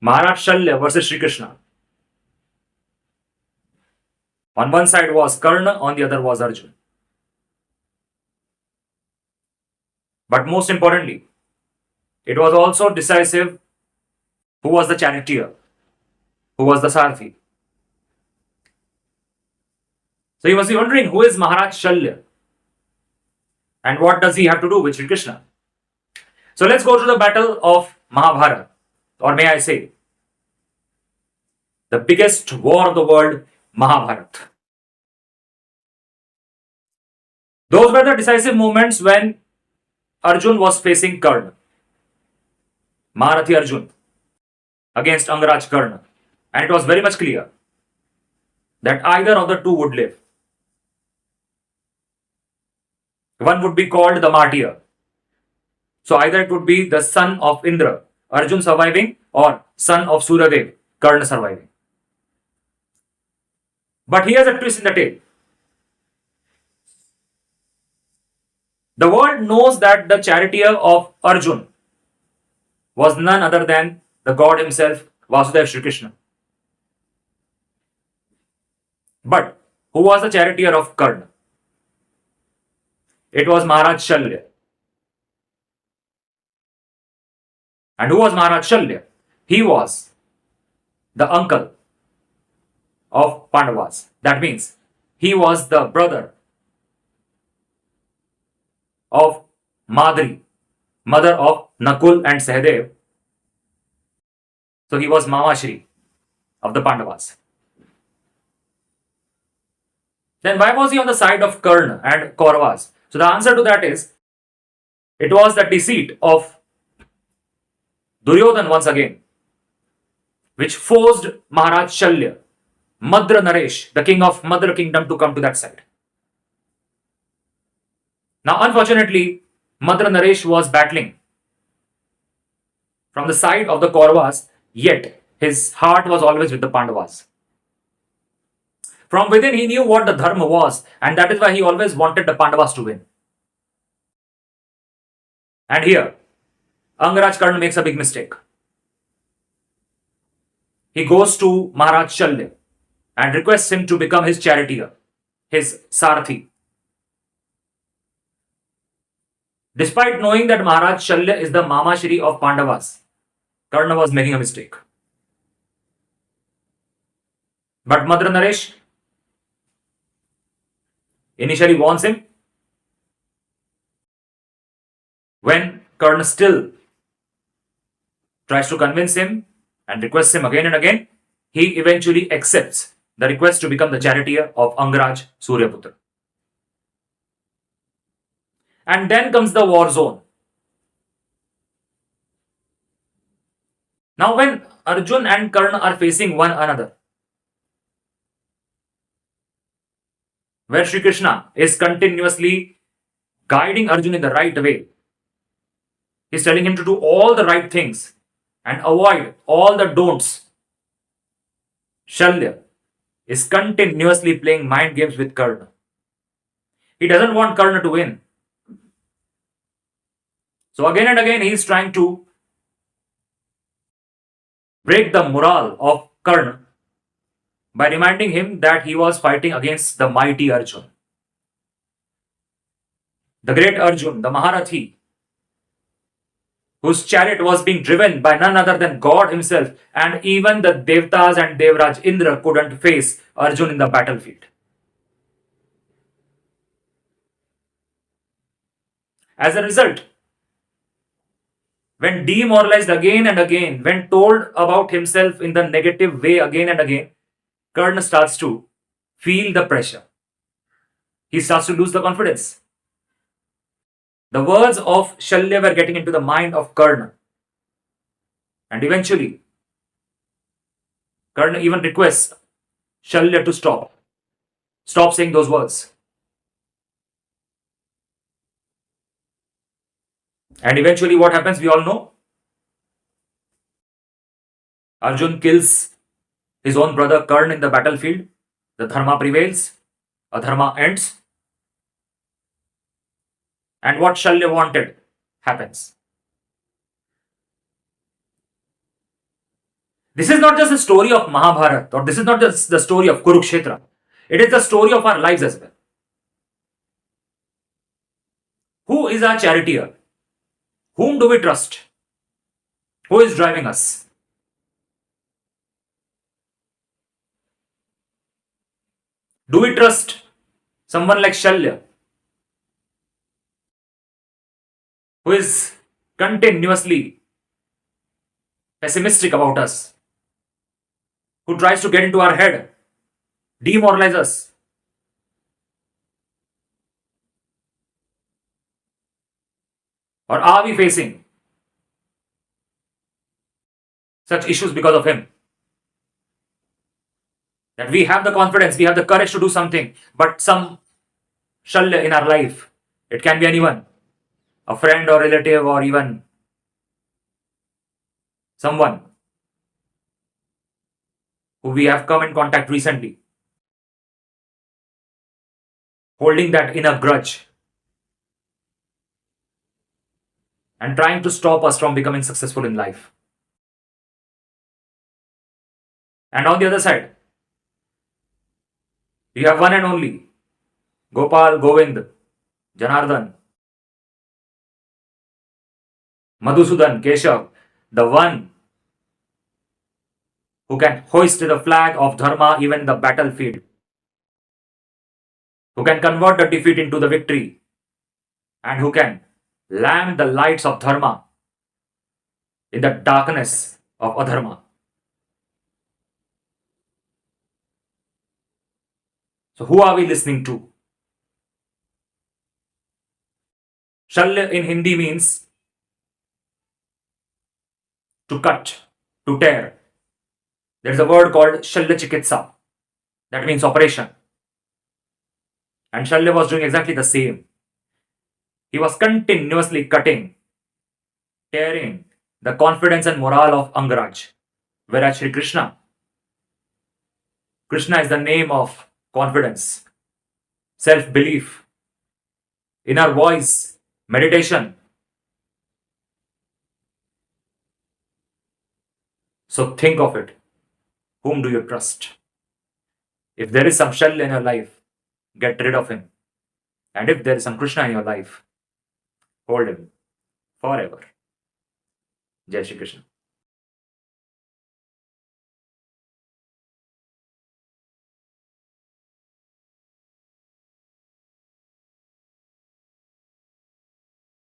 Maharaj Shalya versus Sri Krishna. On one side was Karna, on the other was Arjuna. But most importantly, it was also decisive who was the charioteer, who was the Sarathi. So you must be wondering, who is Maharaj Shalya? And what does he have to do with Sri Krishna? So let's go to the battle of Mahabharata, or may I say, the biggest war of the world, Mahabharata. Those were the decisive moments when Arjun was facing Karna, Maharathi Arjun, against Angaraj Karna. And it was very much clear that either of the two would live. One would be called the martyr. So either it would be the son of Indra, Arjun surviving, or son of Suryadev, Karna surviving. But here's a twist in the tale. The world knows that the charioteer of Arjun was none other than the god himself, Vasudeva Shri Krishna. But who was the charioteer of Karna? It was Maharaj Shalya. And who was Maharaj Shalya? He was the uncle of Pandavas. That means he was the brother of Madri, mother of Nakul and Sahadev. So he was Mamashri of the Pandavas. Then why was he on the side of Karna and Kauravas? So the answer to that is, it was the deceit of Duryodhan once again, which forced Maharaj Shalya, Madra Naresh, the king of Madra kingdom, to come to that side. Now, unfortunately, Madra Naresh was battling from the side of the Kauravas, yet his heart was always with the Pandavas. From within, he knew what the dharma was, and that is why he always wanted the Pandavas to win. And here, Angaraj Karna makes a big mistake. He goes to Maharaj Shalya and requests him to become his charioteer, his Sarathi. Despite knowing that Maharaj Shalya is the Mamashri of Pandavas, Karna was making a mistake. But Madra Naresh initially warns him. When Karna still tries to convince him and requests him again and again, he eventually accepts the request to become the charioteer of Angaraj Suryaputra. And then comes the war zone. Now when Arjun and Karna are facing one another, where Sri Krishna is continuously guiding Arjun in the right way, he's telling him to do all the right things and avoid all the don'ts. Shalya is continuously playing mind games with Karna. He doesn't want Karna to win. So again and again, he is trying to break the morale of Karna by reminding him that he was fighting against the mighty Arjun. The great Arjun, the Maharathi, whose chariot was being driven by none other than God himself, and even the Devtas and Devraj Indra couldn't face Arjun in the battlefield. As a result, when demoralized again and again, when told about himself in the negative way again and again, Karna starts to feel the pressure. He starts to lose the confidence. The words of Shalya were getting into the mind of Karna. And eventually, Karna even requests Shalya to stop. Stop saying those words. And eventually what happens, we all know. Arjun kills his own brother Karna in the battlefield. The dharma prevails. Adharma ends. And what Shalya wanted happens. This is not just a story of Mahabharata, or this is not just the story of Kurukshetra. It is the story of our lives as well. Who is our charioteer? Whom do we trust? Who is driving us? Do we trust someone like Shalya, who is continuously pessimistic about us, who tries to get into our head, demoralize us? Or are we facing such issues because of him? That we have the confidence, we have the courage to do something, but some Shalya in our life, it can be anyone, a friend or relative, or even someone who we have come in contact recently, holding that inner grudge and trying to stop us from becoming successful in life. And on the other side, you have one and only Gopal, Govind, Janardhan, Madhusudan, Keshav, the one who can hoist the flag of Dharma even in the battlefield, who can convert the defeat into the victory, and who can lamp the lights of Dharma in the darkness of Adharma. So, who are we listening to? Shalya in Hindi means to cut, to tear. There is a word called Shalya Chikitsa, that means operation. And Shalya was doing exactly the same. He was continuously cutting, tearing the confidence and morale of Angaraj. Whereas Shri Krishna, Krishna is the name of confidence, self-belief, inner voice, meditation. So think of it. Whom do you trust? If there is some Shalya in your life, get rid of him. And if there is some Krishna in your life, hold him forever. Jai Shri Krishna.